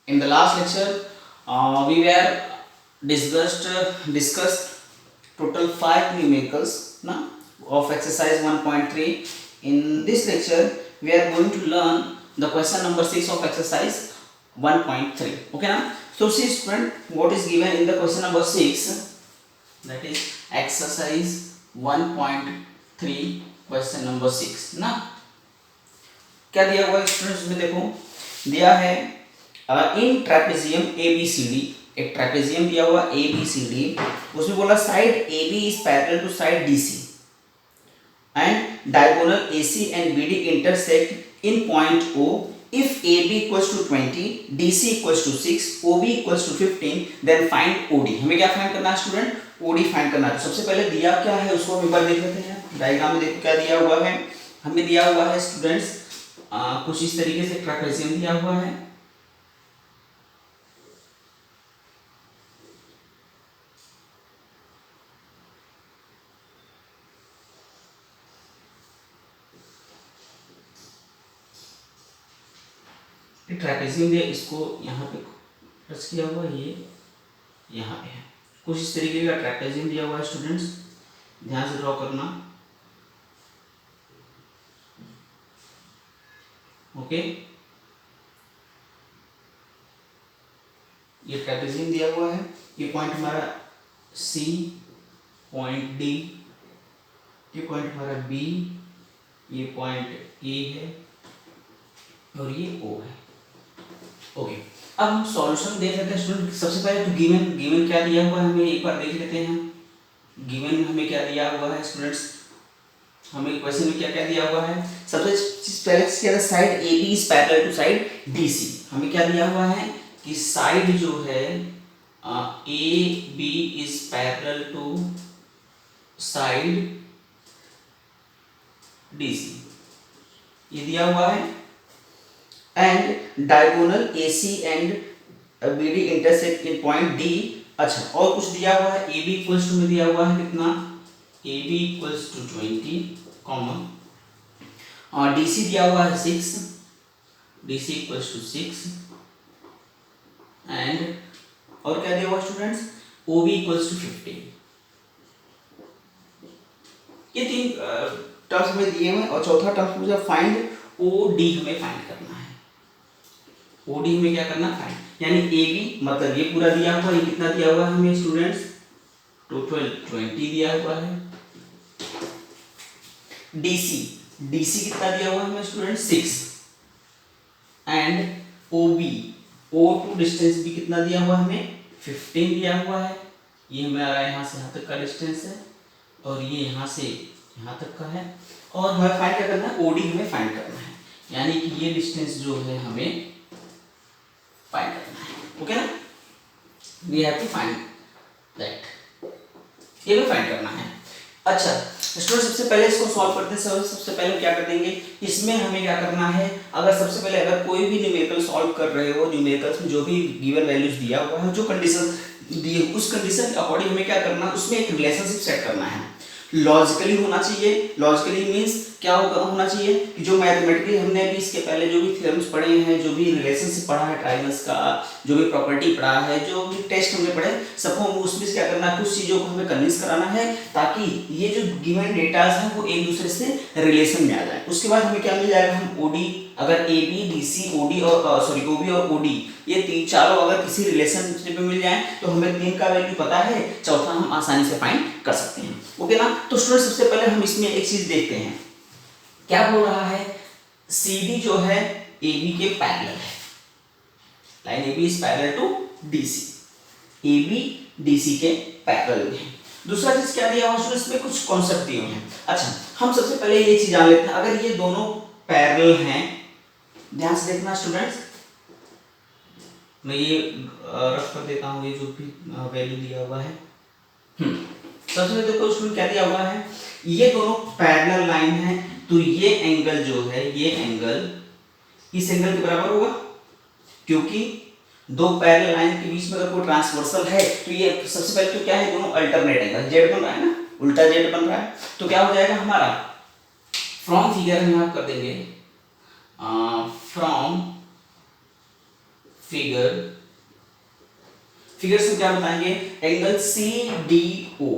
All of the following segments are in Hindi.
In the last lecture, we were discussed total 5 numericals na, of exercise 1.3. In this lecture, we are going to learn the question number 6 of exercise 1.3. Okay na? So see student, what is given in the question number 6, that is exercise 1.3 question number 6 ना. क्या दिया हुआ है स्टूडेंट्स में, देखो दिया है in trapezium A B C D, एक ट्रेपेजियम दिया हुआ ए बी सी डी, उसमें बोला side A B is parallel to side D C and diagonal A C and B D intersect in point O if AB equals to 20, DC equals to 6, OB equals to 15, then find OD. हमें क्या फाइंड करना है स्टूडेंट? OD फाइंड करना है। सबसे पहले दिया क्या है उसको हम एक बार देख लेते हैं। डायग्राम में देखो क्या दिया हुआ है। हमें दिया हुआ है स्टूडेंट्स कुछ इस तरीके से ट्रेपेजियम दिया हुआ है। ट्रेपेजियम दिया, इसको यहाँ पे टच किया हुआ, ये यहाँ पे है। कुछ इस तरीके का ट्रेपेजियम दिया हुआ है स्टूडेंट्स, ध्यान से ड्रॉ करना। ओके, ये ट्रेपेजियम दिया हुआ है। ये पॉइंट हमारा सी, पॉइंट डी, ये पॉइंट हमारा बी, ये पॉइंट ए है और ये ओ है। ओके, अब हम सॉल्यूशन देख लेते हैं स्टूडेंट। सबसे पहले तो गिवन क्या दिया हुआ है हमें एक बार देख लेते हैं। गिवन में हमें क्या दिया हुआ है स्टूडेंट्स, हमें क्वेश्चन में क्या क्या दिया हुआ है। सबसे पहले क्या, side A B is parallel to side D C. हमें क्या दिया हुआ है कि साइड जो है A B is parallel to side D C, ये दिया हुआ है। And diagonal A C and B D intersect in point D. अच्छा, और कुछ दिया हुआ है। ए बी इक्वल्स टू में दिया हुआ है कितना, A B equals to 20 common, और डी सी दिया हुआ है 6, D C equals to 6 and और क्या दिया हुआ students, O B equals to 15। ये तीन टर्म्स में दिए हुए, और चौथा टर्म्स मुझे फाइंड ओ डी हमें फाइंड करना है। ओडी में क्या करना है, यानी ए बी मतलब ये पूरा दिया हुआ, ये कितना दिया हुआ है हमें स्टूडेंट्स, टोटल 20 दिया हुआ है। डीसी, डीसी कितना दिया हुआ है हमें students, 6 and OB, O to distance भी कितना दिया हुआ है हमें, 15 दिया हुआ है। ये हमारा यहाँ से यहाँ तक का डिस्टेंस है और ये यहाँ से यहाँ तक का है। और हमें फाइंड क्या करना है, ओडी हमें फाइंड करना है, यानी कि ये डिस्टेंस जो है हमें फाइंड करना है। ओके ना, we have to find that, ये भी फाइंड करना है। अच्छा स्टूडेंट, सबसे पहले इसको सॉल्व करते हैं। सबसे पहले क्या कर देंगे, इसमें हमें क्या करना है, अगर सबसे पहले अगर कोई भी न्यूमेरिकल सॉल्व कर रहे हो, न्यूमेरिकल्स में जो भी गिवन वैल्यूज दिया हुआ है, जो कंडीशन दी उस कंडीशन के अकॉर्डिंग हमें क्या करना है, उसमें एक रिलेशनशिप सेट करना है। लॉजिकली होना चाहिए। लॉजिकली मीन्स क्या होना चाहिए कि जो मैथमेटिकली हमने भी इसके पहले जो भी थ्योरम्स पढ़े हैं, जो भी रिलेशनशिप पढ़ा है ट्राइंगल्स का, जो भी प्रॉपर्टी पढ़ा है, जो भी टेस्ट हमने पढ़े, सबको हम उसमें क्या करना है, कुछ चीज़ों को हमें कन्विंस कराना है ताकि ये जो गिवन डेटाज हैं वो एक दूसरे से रिलेशन में आ जाए। उसके बाद हमें क्या मिल जाएगा, हम ओडी, अगर A B D C OD और सॉरी ओ बी और ओडी ये तीन चारों अगर किसी रिलेशनशिप में मिल जाए तो हमें तीन का वैल्यू पता है, चौथा हम आसानी से फाइंड कर सकते हैं। ओके ना, तो स्टूडेंट सबसे पहले हम इसमें एक चीज देखते हैं, क्या बोल रहा है, CD जो है AB के पैरेलल है, line AB is parallel to DC, AB DC के पैरेलल है। दूसरा चीज क्या दिया हुआ है, इसमें कुछ कॉन्सेप्ट दिए हुए हैं। अच्छा, हम सबसे पहले ये चीज जान लेते हैं, अगर ये दोनों पैरेलल हैं, ध्यान से देखना स्टूडेंट्स, मैं ये रख कर देता हूँ, ये जो भी वैल्यू दिया हुआ है। सबसे पहले देखो स्टूडेंट क्या दिया हुआ है, ये दोनों पैरेलल लाइन है, तो ये एंगल जो है, ये एंगल इस एंगल के बराबर होगा, क्योंकि दो पैरेलल लाइन के बीच में अगर कोई ट्रांसवर्सल है तो ये सबसे पहले तो क्या है, दोनों अल्टरनेट एंगल, जेड बन रहा है ना, उल्टा जेड बन रहा है, तो क्या हो जाएगा हमारा, फ्रॉम फिगर हम यहाँ कर देंगे, फ्रॉम फिगर से क्या बताएंगे, एंगल CDO,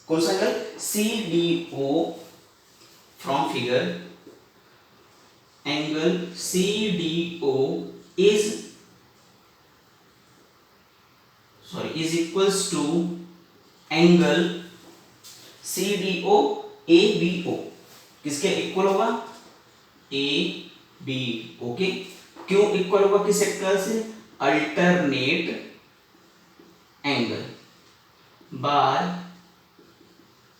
कौन सा angle, CDO, from figure angle CDO is equals to angle CDO ABO, किसके इक्वल होगा, ABO के। क्यों इक्वल होगा, किस एंगल से, अल्टरनेट एंगल बाय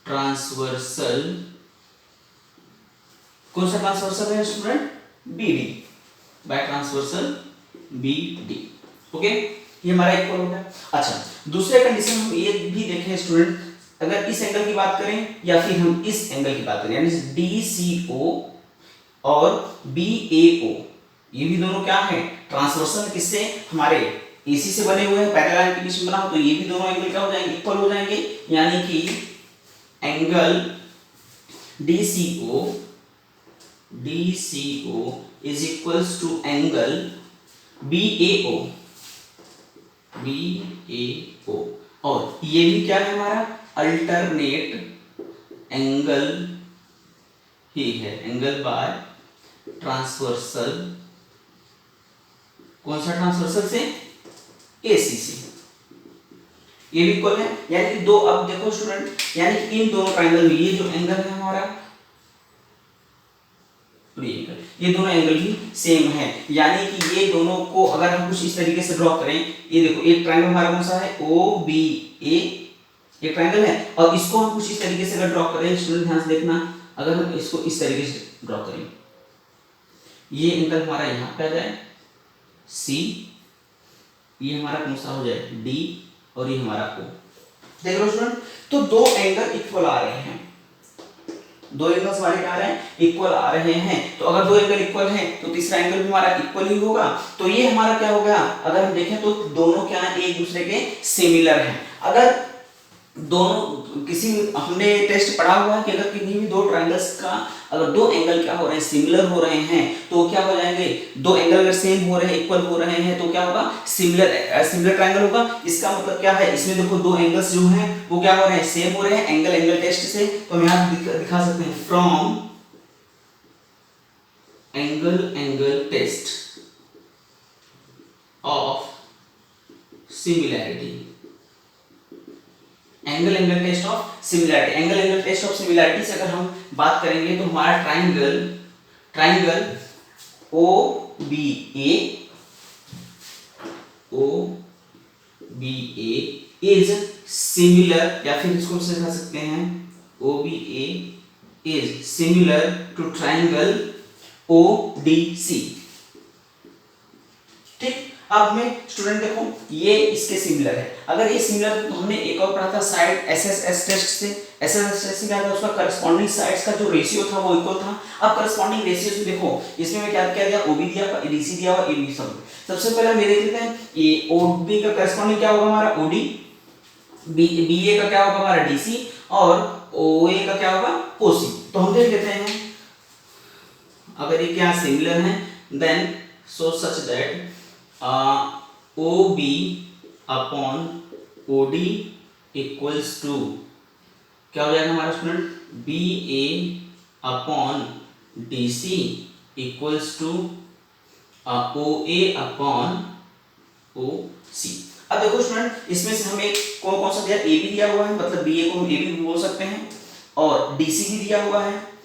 ट्रांसवर्सल, कौन सा ट्रांसवर्सल है student, BD, by transversal BD। Okay, ये हमारा इक्वल हो गया। अच्छा, दूसरे कंडीशन हम ये भी देखें स्टूडेंट, अगर इस एंगल की बात करें या फिर हम इस एंगल की बात करें, यानी DCO और BAO, ये भी दोनों क्या है, ट्रांसवर्सल, किससे, हमारे AC से बने हुए हैं, पैरेलल के बीच में बना हो, तो ये भी दोनों एंगल क्या हो जाएंगे, इक्वल हो जाएंगे। यानी कि angle DCO is equals to angle BAO, और ये भी क्या है हमारा, अल्टरनेट एंगल ही है, एंगल बाय ट्रांसवर्सल, कौन सा ट्रांसवर्सल से, AC से, ये भी इक्वल है। यानी कि दो, अब देखो स्टूडेंट, यानी कि इन दोनों ट्रायंगल में ये जो एंगल है हमारा, ये दोनों एंगल भी सेम है। यानी कि ये दोनों को अगर हम कुछ इस तरीके से ड्रॉ करें, ये देखो एक ट्रायंगल हमारा कौन सा है, OBA, एक ट्रायंगल है, और इसको हम कुछ इस तरीके से अगर ड्रॉ करें, स्टूडेंट ध्यान से देखना, अगर हम इसको इस तरीके से ड्रॉ करें, ये एंगल हमारा यहाँ पे आ जाए C, ये हमारा कौन सा हो जाए D, और ये हमारा O। देख लो स्टूडेंट, तो दो एंगल इक्वल आ रहे हैं, दो एंगल्स हमारे क्या आ रहे हैं, इक्वल आ रहे हैं। तो अगर दो एंगल इक्वल हैं तो तीसरा एंगल भी हमारा इक्वल ही होगा। तो ये हमारा क्या हो गया, अगर हम देखें तो दोनों क्या है, एक दूसरे के सिमिलर हैं। अगर दोनों, किसी हमने टेस्ट पढ़ा हुआ है कि अगर किसी भी दो ट्रायंगल्स का अगर दो एंगल क्या हो रहे हैं, सिमिलर हो रहे हैं, तो क्या हो जाएंगे, दो एंगल अगर सेम हो रहे हैं, इक्वल हो रहे हैं, तो क्या होगा, सिमिलर ट्रायंगल होगा। इसका मतलब क्या है, इसमें देखो दो एंगल्स जो हैं वो क्या हो रहे हैं, सेम हो रहे हैं, एंगल टेस्ट से। तो हम यहाँ दिखा सकते हैं, from angle test of similarity, angle test of similarity से अगर हम बात करेंगे तो हमारा ट्रायंगल OBA इज सिमिलर, या फिर इसको समझा सकते हैं, OBA is similar to triangle ODC। ठीक, अब में स्टूडेंट देखो ये इसके सिमिलर है। अगर ये सिमिलर, तो हमने एक और पढ़ा था साइड SSS टेस्ट से, SSS टेस्ट से क्या था, उसका करस्पॉन्डिंग साइड्स का जो रेशियो था वो इक्वल था। अब करस्पॉन्डिंग रेशियो से देखो, इसमें मैं क्या दिया, OB दिया, DC दिया और AB सब। सबसे पहले हम देख लेते हैं, ये OB का करस्पॉन्डिंग क्या होगा हमारा, OD, BA का क्या होगा हमारा DC, और OA का क्या होगा, OC। तो हम देख लेते हैं, अगर ये क्या सिमिलर है, then so such that OB upon OD equals to क्या हो जाएगा हमारा student, BA upon DC equals to OA upon OC। अब देखो स्टूडेंट, इसमें से हमें कौन कौन सा दिया, AB दिया हुआ है, मतलब BA को हम AB भी बोल सकते हैं, और DC भी दिया हुआ है,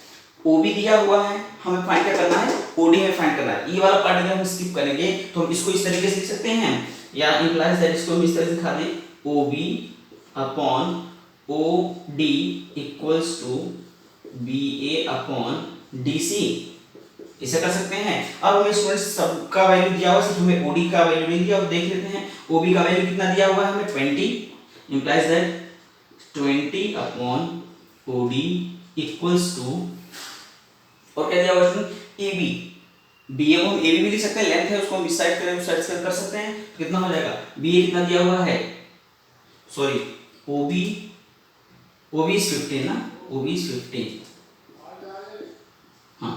OB दिया हुआ है, हमें फाइंड क्या करना है, OD में फाइंड करना है। ये वाला पार्ट अगर हम स्किप करेंगे तो हम इसको इस तरीके से लिख सकते हैं, या इंप्लाइज दैट, इसको हम इस तरह से दिखा दें, OB upon OD equals to BA upon DC, इसे कर सकते हैं। अब हमें स्टूडेंट्स सबका वैल्यू दिया हुआ है, सिर्फ हमें OD का वैल्यू नहीं दिया। अब देख लेते हैं OB का वैल्यू कितना दिया हुआ है हमें, 20, implies that 20 upon OD equals to, और क्या दिया हुआ है AB, BA को हम AB भी लिख सकते हैं, लेंथ है उसको हम इस साइड करें, उस साइड से कर सकते हैं, तो कितना हो जाएगा, BA कितना दिया हुआ है, सॉरी OB is 15 ना, OB is 15, हाँ।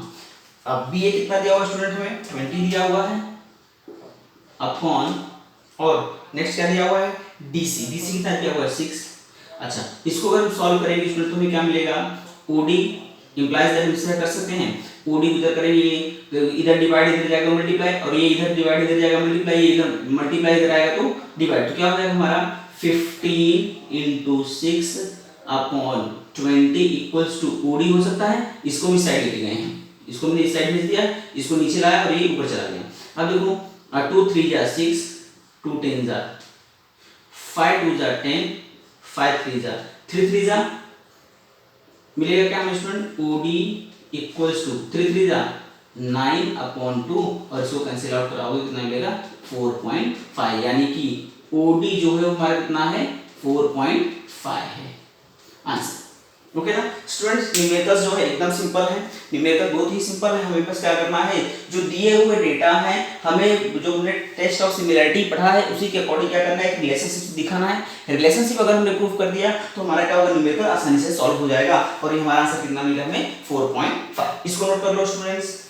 अब BA कितना दिया हुआ स्टूडेंट, हमें 20 दिया हुआ है, अपॉन, और नेक्स्ट क्या दिया हुआ है DC, DC कितना दिया हुआ है 6। अच्छा, इसको अगर हम सॉल्व करेंगे स्टूडेंट तो हमें क्या मिलेगा, OD इंप्लाइज दैट हम इससे कर सकते हैं, OD इधर करेंगे, इधर डिवाइड इधर जाएगा मल्टीप्लाई, और ये इधर डिवाइड इधर जाएगा मल्टीप्लाई, ये इधर मल्टीप्लाई इधर आएगा तो डिवाइड, तो क्या हो जाएगा हमारा 15 × 6 अपॉन 20 इक्वल्स टू OD हो सकता है। इसको भी साइड लेके गए हैं, इसको हमने इस साइड भेज दिया, इसको नीचे लाया और ये ऊपर चला गया। अब देखो 2 3 जा 6, 2 10 जा 5, 2 जा 10, 5 3 जा 3 3 जा, मिलेगा क्या हमें स्टूडेंट, OD इक्वल्स टू 3 3 जा 9 अपॉन 2, और इसको कैंसिल आउट कराओगे कितना मिलेगा 4.5, यानी कि OD जो है हमारा कितना है 4.5 है आंसर। ओके ना स्टूडेंट्स, न्यूमेरिकल्स जो है एकदम सिंपल है, न्यूमेरिकल बहुत ही सिंपल है। हमें बस क्या करना है, जो दिए हुए डेटा है, हमें जो हमने टेस्ट ऑफ सिमिलरिटी पढ़ा है उसी के अकॉर्डिंग क्या करना है, एक रिलेशनशिप दिखाना है। रिलेशनशिप अगर हमने प्रूव कर दिया तो हमारा क्या होगा, न्यूमेरिकल आसानी से सॉल्व हो जाएगा, और ये हमारा आंसर कितना मिला हमें 4.5। इसको नोट कर लो स्टूडेंट्स।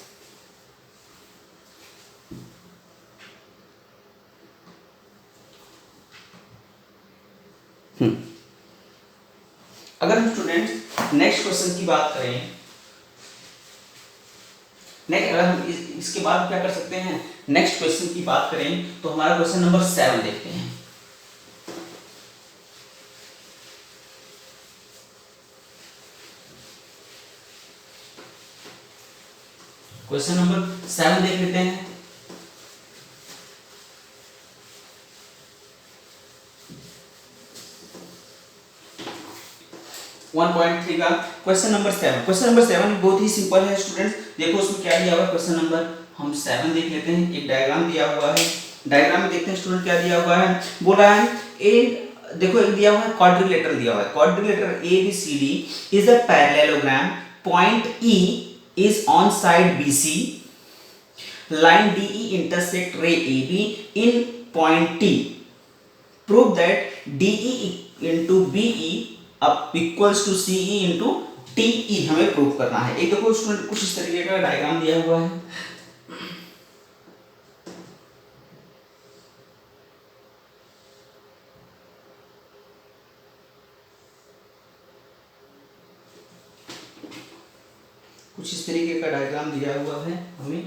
अगर हम स्टूडेंट नेक्स्ट क्वेश्चन की बात करें, नेक्स्ट अगर हम इसके बाद क्या कर सकते हैं, नेक्स्ट क्वेश्चन की बात करें तो हमारा क्वेश्चन नंबर 7 देखते हैं। क्वेश्चन नंबर 7 देख लेते हैं। वन पॉइंट 3 का क्वेश्चन नंबर 7। क्वेश्चन नंबर 7 बहुत ही सिंपल है स्टूडेंट्स, देखो उसमें क्या दिया हुआ है, क्वेश्चन नंबर हम 7 देख लेते हैं। एक डायग्राम दिया हुआ है, डायग्राम में देखते हैं स्टूडेंट क्या दिया हुआ है, बोल रहा है देखो एक दिया हुआ है क्वाड्रिलेटरल दिया हुआ है, quadrilateral ABCD is a parallelogram, point E is on side BC, line DE intersect ray AB in point T, prove that DE into BE up equals to CE into TE हमें प्रूव करना है। एक देखो स्टूडेंट कुछ इस तरीके का डायग्राम दिया हुआ है, कुछ इस तरीके का डायग्राम दिया हुआ है हमें,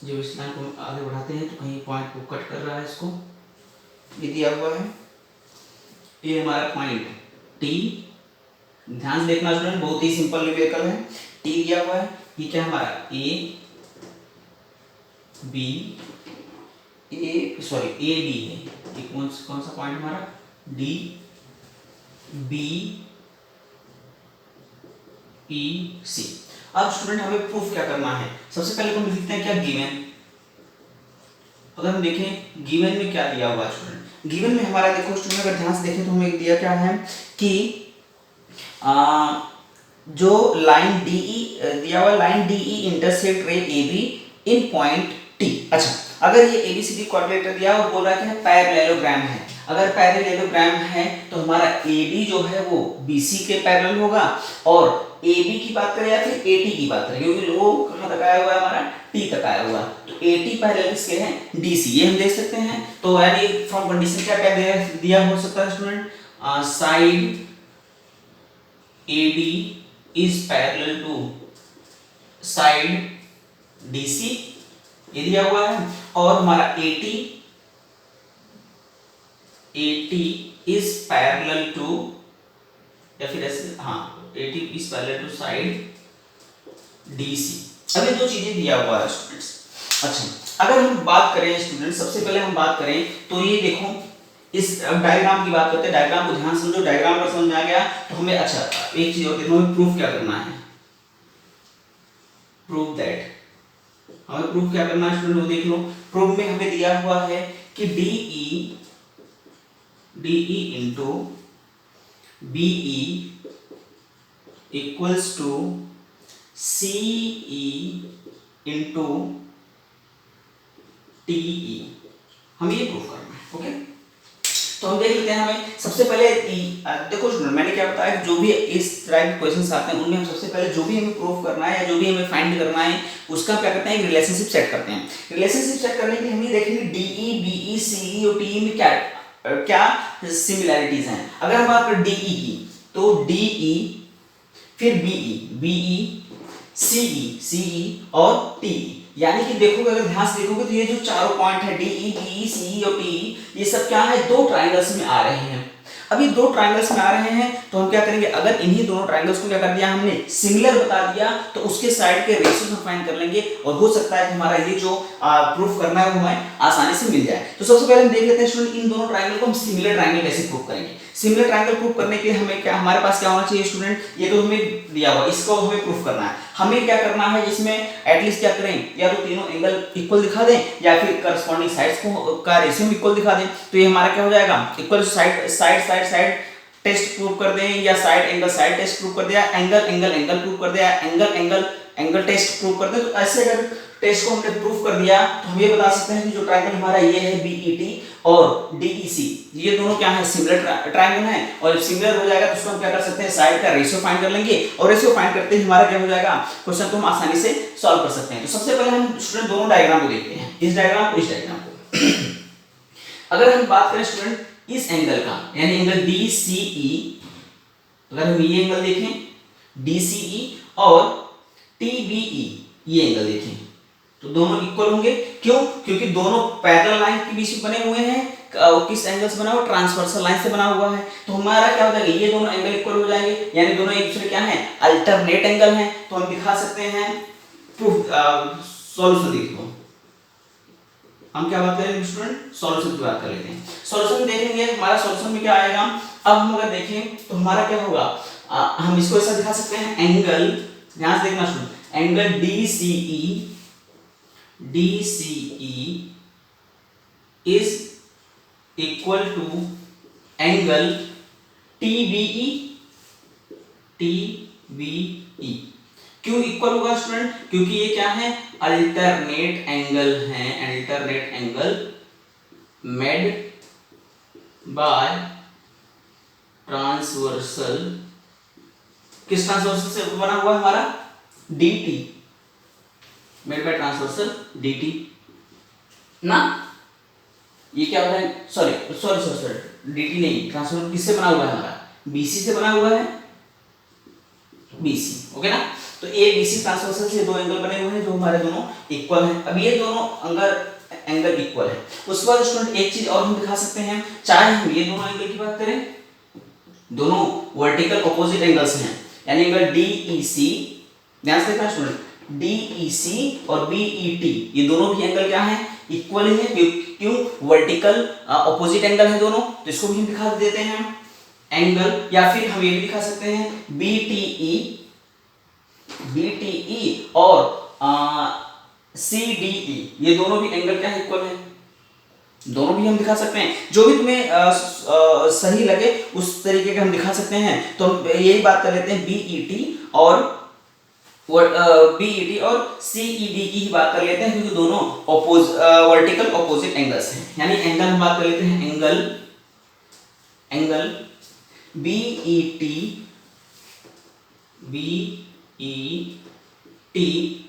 जब इस लाइन को आगे बढ़ाते हैं तो कहीं पॉइंट को कट कर रहा है, इसको ये दिया हुआ है, ये हमारा पॉइंट T, ध्यान से देखना स्टूडेंट बहुत ही सिंपल न्यूमेरिकल है। T दिया हुआ है, ये क्या हमारा A B है, ये कौन सा पॉइंट हमारा D B E C। अब स्टूडेंट हमें प्रूफ क्या करना है, सबसे पहले तो हम लिखते हैं क्या गिवन। अगर हम देखें गिवन में क्या दिया हुआ है स्टूडेंट, गिवन में हमारा देखो स्टूडेंट अगर ध्यान से देखें तो हमें दिया क्या है कि जो लाइन DE दिया हुआ, लाइन DE इंटरसेक्ट रे AB इन पॉइंट T। अच्छा, अगर ये ABCD क्वाड्रिलेटरल दिया और बोल रहा है कि पैरेललोग्राम है, अगर पैरेललोग्राम है तो हमारा AB जो है वो BC के पैरेलल होगा, और AB की बात करें या फिर AT की बात करें, क्योंकि वो कहाँ तक आया हुआ है हमारा T तक आया हुआ है, तो AT पैरेलल किसके हैं DC, ये हम देख सकते हैं। तो यानी फ्रॉम कंडीशन क्या क्या दिया हो सकता है student, side AD is parallel to side DC, ये दिया हुआ है, और हमारा AT is parallel to, या फिर ऐसे हाँ AT is parallel to side DC। अब ये दो चीजें दिया हुआ है स्टूडेंट्स। अच्छा, अगर हम बात करें स्टूडेंट, सबसे पहले हम बात करें तो ये देखो इस डायग्राम की बात करते हैं, डायग्राम को ध्यान समझो, डायग्राम पर समझ में आ गया तो हमें अच्छा एक चीज और देखो, हमें प्रूफ क्या करना है, प्रूफ दैट, हमें प्रूफ क्या करना है स्टूडेंट वो देख लो। प्रूफ में हमें दिया हुआ है कि DE into BE equals to CE into TE, हमें ये प्रूफ करना है। ओके, तो हम देख लेते हैं। हमें सबसे पहले देखो स्टूडेंट, मैंने क्या बताया कि जो भी इस तरह के क्वेश्चंस आते हैं उनमें हम सबसे पहले जो भी हमें प्रूव करना है या जो भी हमें फाइंड करना है उसका क्या करते हैं, एक रिलेशनशिप सेट करते हैं। रिलेशनशिप सेट करने के लिए हम ये देखेंगे डीई बीई सीई और टीई में क्या क्या सिमिलैरिटीज हैं। अगर हम बात करें डीई की तो डीई, फिर बीई, बीई, सीई, सीई और टीई। यानी कि देखोगे, अगर ध्यान से देखोगे तो ये जो चारों पॉइंट है डीई बीई सीई और टीई, ये सब क्या है, दो ट्रायंगल्स में आ रहे हैं। अब ये दो ट्रायंगल्स में आ रहे हैं तो हम क्या करेंगे, अगर इन्हीं दोनों ट्रायंगल्स को क्या कर दिया हमने, सिमिलर बता दिया, तो उसके साइड के रेशियोज हम फाइंड कर लेंगे और हो सकता है कि हमारा ये जो प्रूफ करना है वो हमें आसानी से मिल जाए। तो सबसे पहले हम देख लेते हैं स्टूडेंट, इन दोनों ट्रायंगल को हम सिमिलर ट्रायंगल कैसे प्रूफ करेंगे। सिमिलर ट्रायंगल प्रूफ करने के लिए हमें क्या, हमारे पास क्या होना चाहिए स्टूडेंट, ये तो हमें दिया हुआ, इसको हमें प्रूफ करना है। हमें क्या करना है, जिसमें एटलीस्ट क्या करें, या तो तीनों एंगल इक्वल दिखा दें या फिर करस्पॉन्डिंग साइड्स को का रेशियो इक्वल दिखा दें। तो ये हमारा क्या हो जाएगा, equal side side side side test prove कर दें, या side angle side test prove कर दिया, एंगल एंगल एंगल प्रूव कर दिया, angle angle angle test prove कर दे। तो ऐसे अगर टेस्ट को हमने प्रूव कर दिया तो हम ये बता सकते हैं कि जो ट्रायंगल हमारा ये है बीईटी और डीईसी, ये दोनों क्या है, सिमिलर ट्रायंगल है। और जब सिमिलर हो जाएगा तो उसको हम क्या कर सकते हैं, साइड का रेशियो फाइंड कर लेंगे और रेशियो फाइंड करते ही हमारा क्या हो जाएगा, क्वेश्चन को हम आसानी से सॉल्व कर सकते हैं। तो सबसे पहले हम स्टूडेंट दोनों डायग्राम को देखते हैं, इस डायग्राम को, इस डायग्राम को। अगर हम बात करें स्टूडेंट इस एंगल का, यानी एंगल डीसीई, अगर हम ये एंगल देखें डीसीई और टीबीई, ये एंगल देखें तो दोनों इक्वल होंगे। क्यों, क्योंकि दोनों पैरेलल लाइन के बीच में बने हुए हैं। किस एंगल से बना हुआ, ट्रांसवर्सल लाइन से बना हुआ है। तो हमारा क्या हो जाएगा, ये दोनों एंगल इक्वल हो जाएंगे, यानी दोनों एक दूसरे क्या है, अल्टरनेट एंगल हैं। तो हम दिखा सकते हैं प्रूफ, सॉल्यूशन देखो, हम क्या बात करेंगे स्टूडेंट, सॉल्यूशन की बात कर लेते हैं। सॉल्यूशन देखेंगे, हमारा सॉल्यूशन में क्या आएगा। अब हम अगर देखें तो हमारा क्या होगा, हम इसको ऐसा दिखा सकते हैं, एंगल, ध्यान से देखना student, angle DCE, DCE is equal to angle TBE, TBE। क्यों इक्वल होगा स्टूडेंट, क्योंकि ये क्या है, अल्टरनेट एंगल हैं, alternate angle made by transversal, किस ट्रांसवर्सल से बना हुआ है हमारा, DT, made by transversal DT ना, ये क्या होता है, सॉरी DT नहीं, ट्रांसवर्सल किससे बना हुआ है हमारा, BC से बना हुआ है, BC, ओके ना। तो ABC ट्रांसवर्सल से दो एंगल बने हुए हैं जो हमारे दोनों इक्वल हैं। अब ये दोनों एंगल इक्वल है। उसके बाद स्टूडेंट एक चीज और हम दिखा सकते हैं, चाहे हम ये दोनों एंगल की बात करें, दोनों वर्टिकल ऑपोजिट एंगल्स हैं, यानी एंगल DEC, ध्यान से देखना स्टूडेंट, DEC और BET, ये दोनों भी एंगल क्या हैं, इक्वल ही है। क्यों, वर्टिकल ऑपोजिट एंगल है दोनों, तो इसको भी हम दिखा देते हैं एंगल। या फिर हम ये भी दिखा सकते हैं BTE और CDE, ये दोनों भी एंगल क्या है, इक्वल है। दोनों भी हम दिखा सकते हैं, जो भी तुम्हें सही लगे उस तरीके का हम दिखा सकते हैं। तो हम यही बात कर लेते हैं, BET और CED की ही बात कर लेते हैं, क्योंकि दोनों वर्टिकल ऑपोजिट एंगल्स हैं। यानी एंगल हम बात कर लेते हैं, angle BET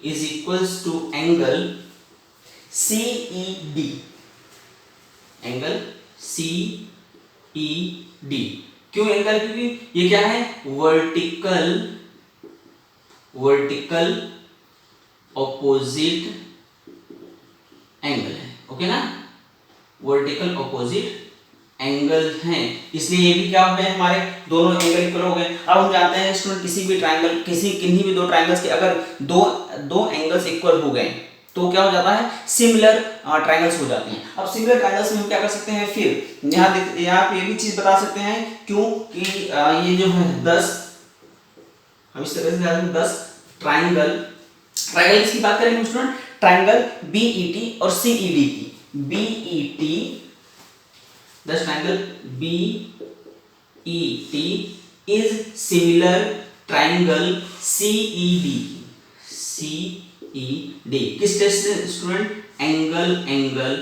is equals to angle CED, angle CED। क्यों एंगल, क्योंकि ये क्या है, वर्टिकल ऑपोजिट एंगल है, ओके ना, वर्टिकल ऑपोजिट एंगल हैं, इसलिए ये भी क्या हो गए, हमारे दोनों एंगल इक्वल हो गए। अब हम जानते हैं स्टूडेंट, किसी भी ट्रायंगल, किन्हीं भी दो ट्रायंगल्स के अगर दो एंगल्स इक्वल हो गए तो क्या हो जाता है, सिमिलर ट्रायंगल्स हो जाती हैं। अब सिमिलर ट्रायंगल्स में हम क्या कर सकते हैं, फिर यहाँ पे ये भी चीज बता सकते हैं, क्यों कि ये जो है 10, हम इस तरह से 10 ट्रायंगल की बात करेंगे स्टूडेंट, ट्रायंगल BET और CED की, BET, 10 triangle BET is similar triangle CED, किस टेस्ट से student, angle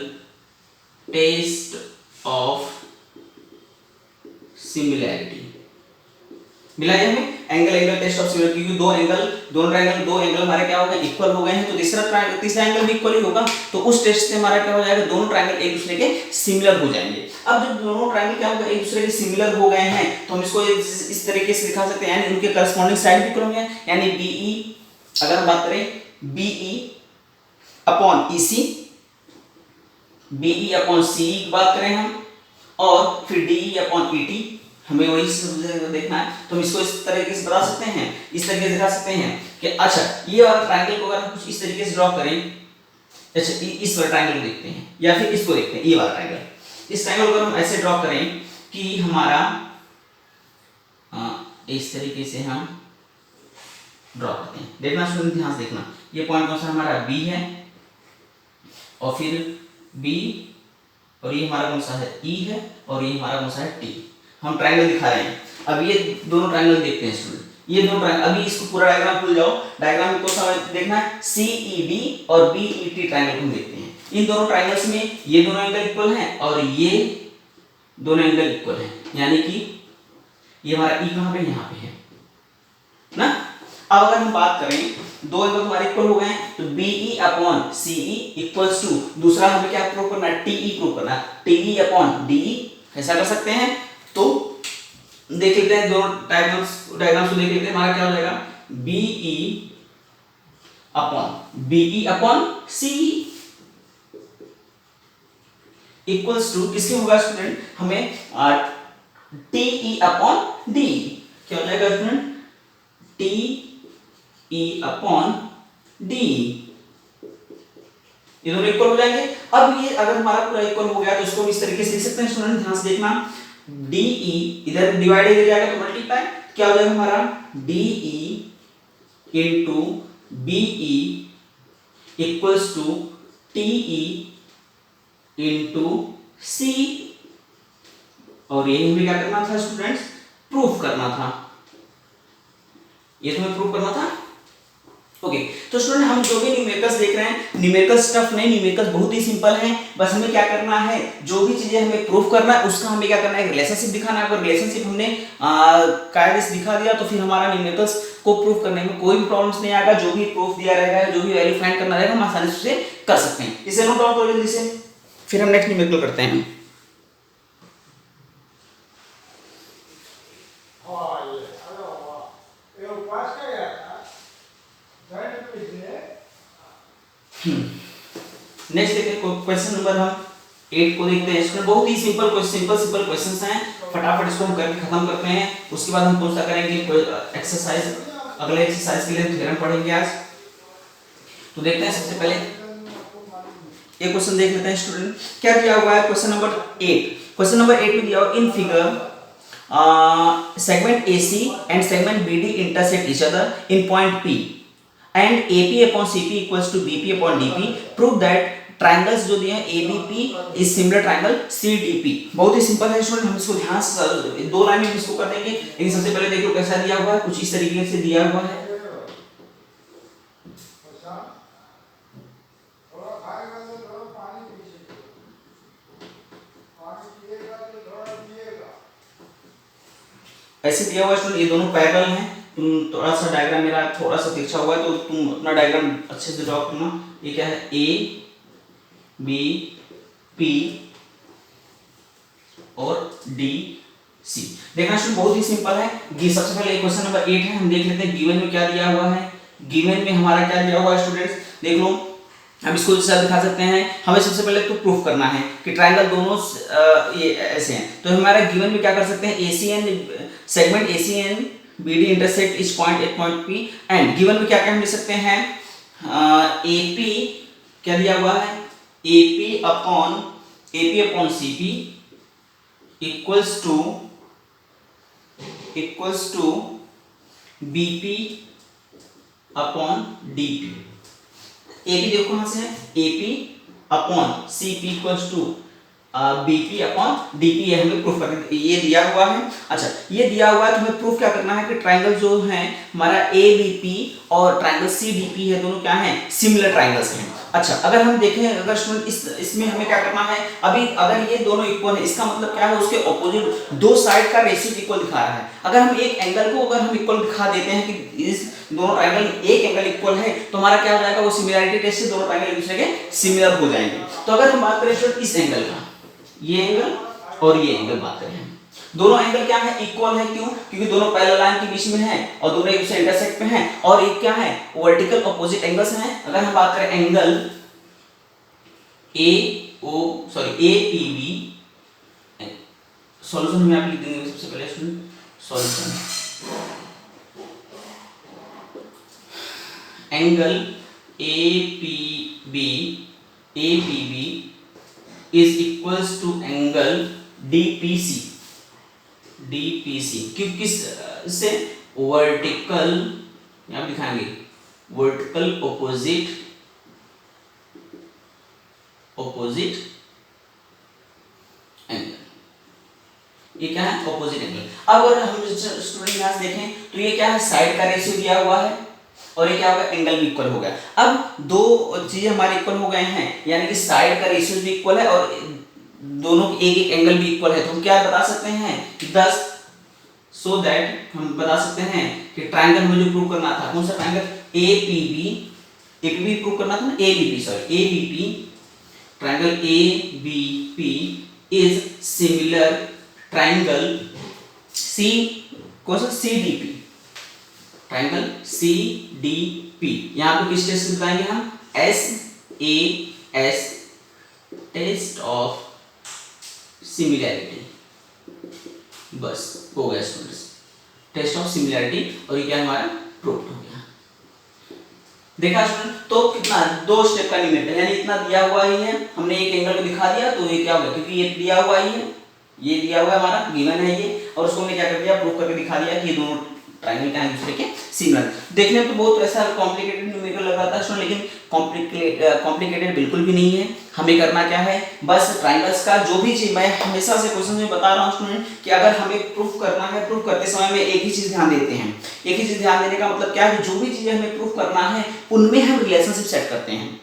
test of similarity मिला है हमें। एंगल टेस्ट ऑफ सिमिलर, क्योंकि दो एंगल हमारे क्या हो गए, इक्वल हो गए हैं, तो तीसरा एंगल भी इक्वल ही होगा, तो उस टेस्ट से हमारा क्या हो जाएगा, दोनों ट्रायंगल एक दूसरे के सिमिलर हो जाएंगे। अब जब दोनों ट्रायंगल क्या होगा, एक दूसरे के सिमिलर हो गए हैं, तो हम इसको इस तरीके से दिखा सकते हैं, यानी उनके करस्पॉन्डिंग साइड भी इक्वल होंगे, यानी BE, अगर हम बात करें BE upon EC, BE upon CE की बात करें हम, और फिर DE अपॉन ET, हमें वही देखना है, तो हम इसको इस तरीके से बता सकते हैं, इस तरीके से दिखा सकते हैं कि अच्छा ये वाला ट्रायंगल को अगर हम कुछ इस तरीके से ड्रॉ करें, अच्छा इस वाले ट्रायंगल को देखते हैं या फिर इसको देखते हैं, ये वाला ट्रायंगल, इस ट्रायंगल को हम ऐसे ड्रॉ करें कि हमारा इस तरीके से हम ड्रॉ करते हैं। देखना स्टूडेंट, ध्यान से देखना, ये पॉइंट कौन सा हमारा B है, और फिर B, और ये हमारा कौन सा है E है, और ये हमारा कौन सा है T। हम ट्रायंगल दिखा रहे हैं, अब ये दोनों ट्रायंगल देखते हैं स्टूडेंट, ये दोनों ट्रायंगल, अभी इसको पूरा डायग्राम भूल जाओ, डायग्राम को समझ देखना है, CED और BET ट्रायंगल को देखते हैं। इन दोनों ट्रायंगल्स में ये दोनों एंगल इक्वल हैं और ये दोनों एंगल इक्वल हैं, यानी कि ये हमारा E कहाँ पे, यहाँ पे है ना। अब अगर हम बात करें, दो एंगल हमारे इक्वल हो गए हैं, तो BE upon CE equals to, दूसरा हमें क्या प्रूव करना है, TE प्रूव करना है, TE अपॉन DE, ऐसा कर सकते हैं। तो देख लेते हैं दोनों डायग्राम्स को देख लेते हैं, हमारा क्या हो जाएगा, BE upon CE equals to किसके होगा स्टूडेंट, हमें TE अपॉन DE, क्या हो जाएगा स्टूडेंट, TE अपॉन DE, ये दोनों इक्वल हो जाएंगे। अब ये अगर हमारा पूरा इक्वल हो गया तो इसको इस तरीके से लिख सकते हैं स्टूडेंट, ध्यान से देखना, DE इधर डिवाइड हो जाएगा तो मल्टीप्लाई, क्या हो जाएगा हमारा DE into BE equals to TE into CE, और ये हमें क्या करना था स्टूडेंट्स, प्रूफ करना था, ये तुम्हें प्रूफ करना था। ओके, तो स्टूडेंट हम जो भी न्यूमेरिकल्स देख रहे हैं, न्यूमेरिकल्स टफ नहीं, न्यूमेरिकल्स बहुत ही सिंपल हैं, बस हमें क्या करना है, जो भी चीजें हमें प्रूफ करना है उसका हमें क्या करना है, रिलेशनशिप दिखाना है। अगर रिलेशनशिप हमने कायदे से दिखा दिया तो फिर हमारा न्यूमेरिकल्स को प्रूफ करने में कोई भी प्रॉब्लम्स नहीं आएगा, जो भी प्रूफ दिया रहेगा, जो भी वैल्यू फाइंड करना रहेगा हम आसानी से उसे कर सकते हैं। इसे नोट डाउन करो जल्दी से, फिर हम नेक्स्ट न्यूमेरिकल करते हैं। नेक्स्ट देखते हैं क्वेश्चन नंबर हम 8 को देखते हैं। इसमें बहुत ही सिंपल क्वेश्चंस हैं, फटाफट इसको हम करके खत्म करते हैं, उसके बाद हम पूछता करेंगे एक्सरसाइज, अगले एक्सरसाइज के लिए थ्योरम पढ़ेंगे आज। तो देखते हैं सबसे पहले ये क्वेश्चन देख लेते हैं स्टूडेंट, क्या दिया हुआ है क्वेश्चन नंबर 8। क्वेश्चन नंबर 8 में दिया हुआ in figure segment AC and segment BD intersect each other in point P and AP upon CP equals to BP upon DP. Prove that triangles जो दिए हैं ABP is similar triangle CDP। बहुत ही सिंपल है स्टूडेंट, हम इसको ध्यान से दो लाइन में इसको कर देंगे, लेकिन सबसे पहले देखो कैसा दिया हुआ है, कुछ इस तरीके से दिया हुआ है। ऐसे दिया हुआ स्टूडेंट, ये दोनों पैरेलल हैं, तुम थोड़ा सा डायग्राम मेरा थोड़ा सा तिरछा हुआ है तो तुम अपना डायग्राम अच्छे से ड्रॉ करना। ये क्या है, A B P और D C। देखना स्टूडेंट बहुत ही सिंपल है। सबसे पहले क्वेश्चन नंबर 8 है, हम देख लेते हैं गिवन में क्या दिया हुआ है। गिवन में हमारा क्या दिया हुआ है स्टूडेंट्स, देख लो, हम इसको जैसा दिखा सकते हैं। हमें सबसे पहले तो प्रूफ करना है कि ट्रायंगल दोनों ये ऐसे हैं, तो हमारा गिवन में क्या कर सकते हैं, ACN segment ACN BD intersect each point at point P and given में क्या क्या हम लिख सकते हैं, AP क्या दिया हुआ है, AP upon CP equals to BP upon DP। AP देखो कहां से है, AP upon CP equals to BP upon DP, ये हमें प्रूफ करना है, ये दिया हुआ है। अच्छा, ये दिया हुआ है तो हमें प्रूफ क्या करना है कि ट्रायंगल जो है हमारा ABP और ट्रायंगल CDP है, दोनों क्या हैं, सिमिलर ट्रायंगल्स हैं। अच्छा, अगर हम देखें, अगर स्टूडेंट इसमें हमें क्या करना है, अभी अगर ये दोनों इक्वल है, इसका मतलब क्या है, उसके ऑपोजिट दो साइड का रेशियो इक्वल दिखा रहा है। अगर हम एक एंगल को अगर हम इक्वल दिखा देते हैं कि इस दोनों ट्रायंगल में एक एंगल इक्वल है, तो हमारा क्या हो जाएगा, वो सिमिलैरिटी टेस्ट से दोनों ट्रायंगल एक दूसरे के सिमिलर हो जाएंगे। तो अगर हम बात करें स्टूडेंट इस एंगल का, ये एंगल और ये एंगल बात करें, दोनों एंगल क्या है, इक्वल है। क्यों? क्योंकि दोनों पैरेलल लाइन के बीच में हैं और दोनों एक दूसरे इंटरसेक्ट पे हैं, और एक क्या है, वर्टिकल ऑपोजिट एंगल्स हैं। अगर हम बात करें एंगल APB, सॉल्यूशन में आप लिख देंगे सबसे पहले student, solution angle APB is equals to angle DPC। क्यों, किस से, वर्टिकल, यहां दिखाएंगे वर्टिकल ऑपोजिट एंगल, ये क्या है, ऑपोजिट एंगल। अब अगर हम स्टूडेंट यहां से देखें तो ये क्या है, साइड का रेशियो दिया हुआ है और ये क्या होगा, एंगल भी इक्वल हो गया। अब दो चीजें हमारे इक्वल हो गए हैं, यानी कि साइड का रेशियो भी इक्वल है और दोनों के एक एक एंगल भी इक्वल है, तो हम क्या बता सकते हैं, दस सो दैट हम बता सकते हैं कि ट्रायंगल हमें जो प्रूव करना था, कौन सा ट्रायंगल, APB प्रूव करना था ना, ABP, triangle ABP is similar triangle कौन सा, CDP, ट्रायंगल CDP। यहां पे किस टेस्ट से बताएंगे हम, SAS, टेस्ट ऑफ सिमिलैरिटी, बस हो गया स्टूडेंट्स, टेस्ट ऑफ सिमिलैरिटी, और ये क्या हमारा प्रूव हो गया। देखा स्टूडेंट, तो कितना, दो स्टेप का लिमिट है, यानी इतना दिया हुआ ही है, हमने एक एंगल को दिखा दिया तो ये क्या होगा, क्योंकि ये दिया हुआ ही है, ये दिया हुआ है हमारा, गिवन है ये, और उसको हमने क्या कर दिया, प्रूव करके दिखा दिया कि ये दोनों ट्रायंगल क्या है दूसरे के सिमिलर। देखने में तो बहुत ऐसा कॉम्प्लिकेटेड न्यूमेरिकल लग रहा था स्टूडेंट, लेकिन कॉम्प्लिकेटेड बिल्कुल भी नहीं है। हमें करना क्या है, बस ट्रायंगल्स का जो भी चीज, मैं हमेशा से क्वेश्चन में बता रहा हूँ स्टूडेंट कि अगर हमें प्रूफ करना है, प्रूफ करते समय में एक ही चीज ध्यान देते हैं। एक ही चीज ध्यान देने का मतलब क्या है, जो भी चीजें हमें प्रूफ करना है उनमें हम रिलेशनशिप सेट करते हैं।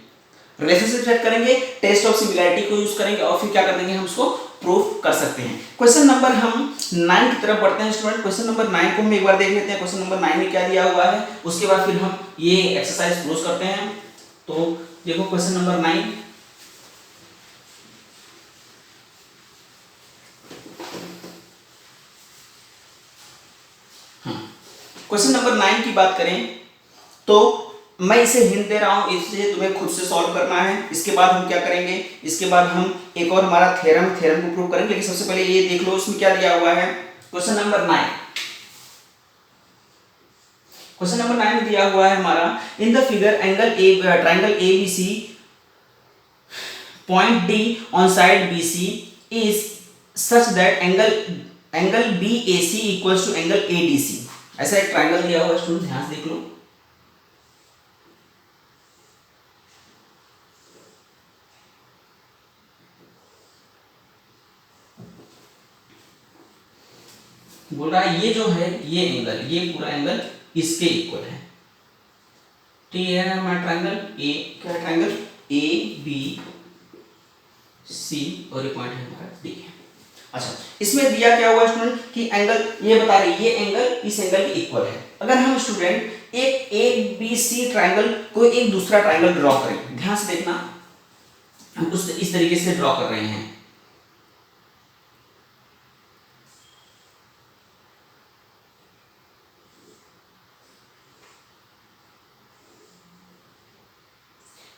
रिलेशनशिप सेट करेंगे, टेस्ट ऑफ सिमिलैरिटी को यूज करेंगे और फिर क्या कर देंगे, हम उसको प्रूफ कर सकते हैं। क्वेश्चन नंबर हम 9 की तरफ बढ़ते हैं स्टूडेंट। क्वेश्चन नंबर 9 को हम एक बार देख लेते हैं, क्वेश्चन नंबर 9 में क्या दिया हुआ है, उसके बाद फिर हम ये एक्सरसाइज क्लोज करते हैं। तो देखो क्वेश्चन नंबर 9, क्वेश्चन नंबर 9 की बात करें तो मैं इसे हिंट दे रहा हूं, इसे तुम्हें खुद से सॉल्व करना है। इसके बाद हम क्या करेंगे, इसके बाद हम एक और हमारा थ्योरम को प्रूव करेंगे, लेकिन सबसे पहले ये देख लो इसमें क्या दिया हुआ है। क्वेश्चन नंबर 9, क्वेश्चन नंबर 9 में दिया हुआ है हमारा, in the figure angle triangle ABC point D on side BC is such that angle BAC equals to angle ADC। ऐसा एक ट्रायंगल दिया हुआ है स्टूडेंट, ध्यान से देख लो। बोल रहा है ये जो है, ये एंगल, ये पूरा एंगल इसके इक्वल है। ठीक है, हमारा ट्रायंगल ए, क्या ट्रायंगल ABC और ये पॉइंट है हमारा D है। अच्छा, इसमें दिया क्या हुआ स्टूडेंट कि एंगल, ये बता रहे ये एंगल इस एंगल के इक्वल है। अगर हम स्टूडेंट एक ABC ट्रायंगल को एक दूसरा ट्रायंगल ड्रॉ करें, ध्यान से देखना, हम कुछ इस तरीके से ड्रॉ कर रहे हैं।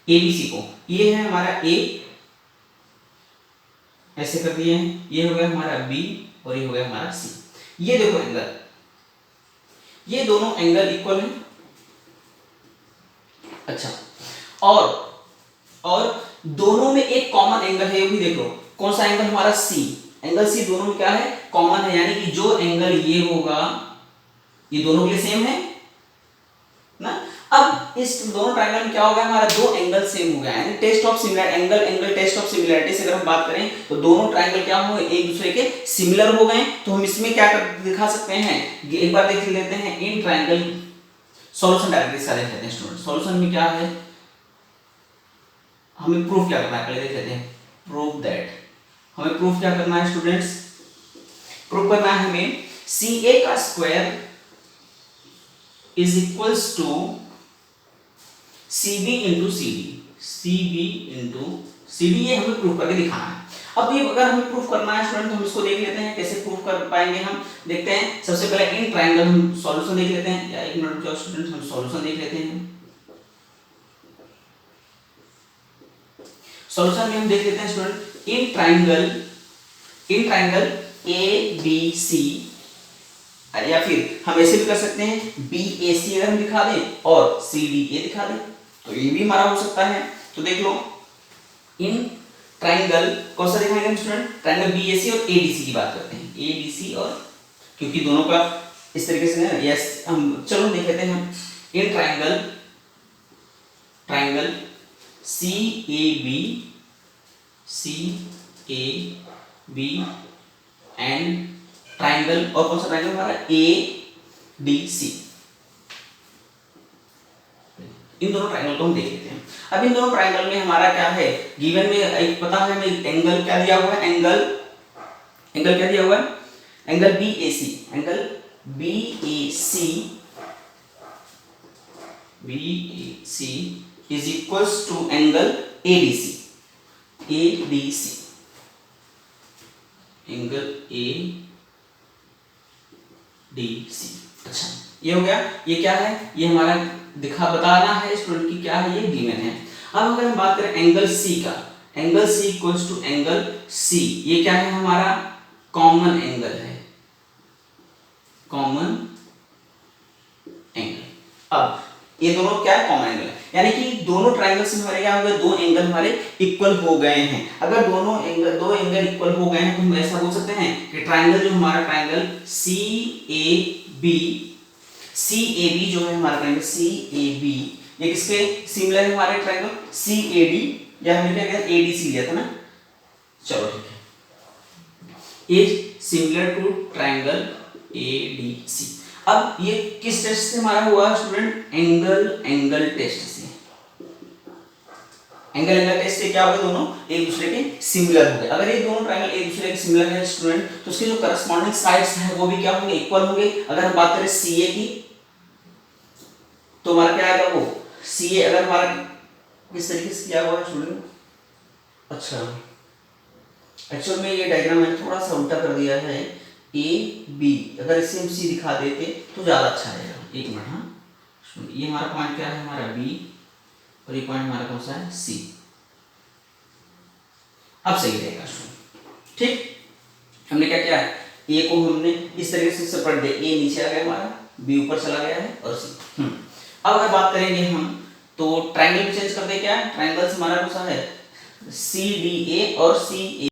ABC को, ये है हमारा A, ऐसे कर दिए हैं, ये हो गया हमारा B और ये हो गया हमारा C। ये देखो एंगल, ये दोनों एंगल इक्वल हैं। अच्छा, और दोनों में एक कॉमन एंगल है, ये भी देखो कौन सा एंगल, हमारा C, एंगल C दोनों में क्या है, कॉमन है, यानी कि जो एंगल ये होगा ये दोनों के लिए सेम है ना। अब इस दोनों ट्रायंगल में क्या होगा, हमारा दो एंगल सेम हो गया, यानी test of similar angle test of similarity से अगर हम बात करें तो दोनों ट्रायंगल क्या हो गए, एक दूसरे के सिमिलर हो गए। तो हम इसमें क्या कर दिखा सकते हैं, एक बार देख लेते हैं इन ट्रायंगल, सॉल्यूशन डायरेक्टली इसका देख लेते हैं स्टूडेंट। सॉल्यूशन में क्या है, हमें प्रूफ क्या करना है पहले देख लेते हैं। प्रूफ दैट, हमें प्रूफ क्या करना है स्टूडेंट्स, प्रूफ करना है हमें CA का square is equals to CB into CD, CB into CD, ये हमें प्रूफ करके दिखाना है। अब ये अगर हमें प्रूफ करना है स्टूडेंट तो हम इसको देख लेते हैं कैसे प्रूफ कर पाएंगे। हम देखते हैं सबसे पहले इन ट्रायंगल हम सॉल्यूशन देख लेते हैं, या एक मिनट जो स्टूडेंट हम सॉल्यूशन देख लेते हैं। सॉल्यूशन में हम देख लेते हैं स्टूडेंट इन ट्रायंगल ABC, या फिर हम ऐसे भी कर सकते हैं BAC अगर हम दिखा दें और CDA दिखा दें तो ये भी हमारा हो सकता है। तो देख लो इन ट्रायंगल कौन सा दिखाएंगे हम स्टूडेंट, ट्रायंगल BAC और ADC की बात करते हैं, ABC और, क्योंकि दोनों का इस तरीके से है। यस, हम चलो देख लेते हैं हम in triangle CAB and triangle, और कौन सा ट्रायंगल हमारा ADC, इन दोनों ट्रायंगल को हम देख लेते हैं। अब इन दोनों ट्रायंगल में हमारा क्या है गिवन में, एक पता है हमें एंगल क्या दिया हुआ है, एंगल क्या दिया हुआ है, angle BAC is equals to angle ADC, angle ADC। अच्छा ये हो गया, ये क्या है, ये हमारा बताना है स्टूडेंट की क्या है, ये गिवन है। अब अगर हम बात करें एंगल C का, angle C equals to angle C, ये क्या है हमारा कॉमन एंगल है, कॉमन एंगल। अब ये दोनों क्या है, कॉमन एंगल है, यानी कि दोनों ट्रायंगल से हमारे क्या हो गए, दो एंगल हमारे इक्वल हो गए हैं। अगर दो एंगल इक्वल हो गए हैं तो हम ऐसा बोल सकते हैं कि ट्रायंगल जो हमारा ट्रायंगल CAB जो है हमारा ट्रायंगल CAB, ये किसके सिमिलर है, हमारे ट्रायंगल CAD, या हमने क्या किया ADC लिया था ना, चलो ठीक है, is similar to triangle ADC। अब ये किस टेस्ट से हमारा हुआ स्टूडेंट, एंगल टेस्ट से। एंगल टेस्ट से क्या हो गया, दोनों एक दूसरे के सिमिलर हो गए। अगर ये दोनों ट्रायंगल एक दूसरे के सिमिलर है स्टूडेंट तो उसके जो करस्पॉन्डिंग साइड्स है वो भी क्या होंगे, इक्वल होंगे। अगर हम बात करें CA की तो हमारा क्या आएगा, वो CA अगर हमारा किस तरीके से किया हुआ है स्टूडेंट, अच्छा एक्चुअल में ये डायग्राम मैंने थोड़ा सा उल्टा कर दिया है, AB अगर इसे हम C दिखा देते तो ज्यादा अच्छा रहेगा। एक मिनट, हाँ ये हमारा पॉइंट क्या है, हमारा B, और ये पॉइंट हमारा कौन सा है, C। अब सही रहेगा ठीक। हमने क्या किया, A को हमने इस तरीके से सेपरेट दे, A नीचे आ गया हमारा, B ऊपर चला गया है, और C। अब अगर बात करेंगे हम तो ट्रायंगल भी चेंज कर दे, क्या ट्रायंगल हमारा कौन सा है, CDA और CA।